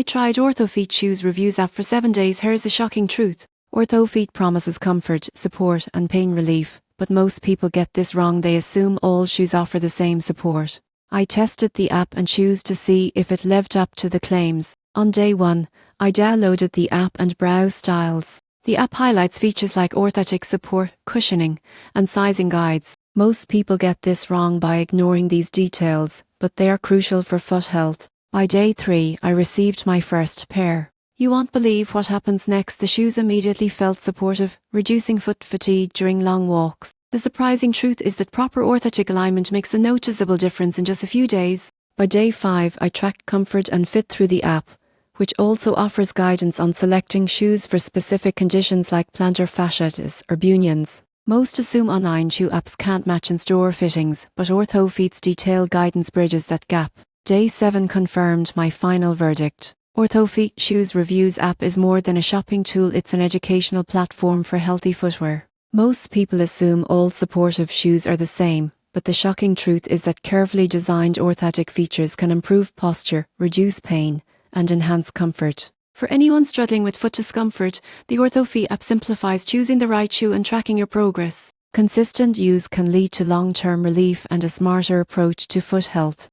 I tried Orthofeet shoes reviews app for 7 days. Here's the shocking truth. Orthofeet promises comfort, support and pain relief, but most people get this wrong. They assume all shoes offer the same support. I tested the app and chose to see if it lived up to the claims. On day 1, I downloaded the app and browsed styles. The app highlights features like orthotic support, cushioning, and sizing guides. Most people get this wrong by ignoring these details, but they are crucial for foot health. By day 3, I received my first pair. You won't believe what happens next. The shoes immediately felt supportive, reducing foot fatigue during long walks. The surprising truth is that proper orthotic alignment makes a noticeable difference in just a few days. By day 5, I tracked comfort and fit through the app, which also offers guidance on selecting shoes for specific conditions like plantar fasciitis or bunions. Most assume online shoe apps can't match in-store fittings, but Orthofeet's detailed guidance bridges that gap. Day 7 confirmed my final verdict. Orthofeet Shoes Reviews app is more than a shopping tool. It's an educational platform for healthy footwear. Most people assume all supportive shoes are the same, but the shocking truth is that carefully designed orthotic features can improve posture, reduce pain, and enhance comfort. For anyone struggling with foot discomfort, the Orthofeet app simplifies choosing the right shoe and tracking your progress. Consistent use can lead to long-term relief and a smarter approach to foot health.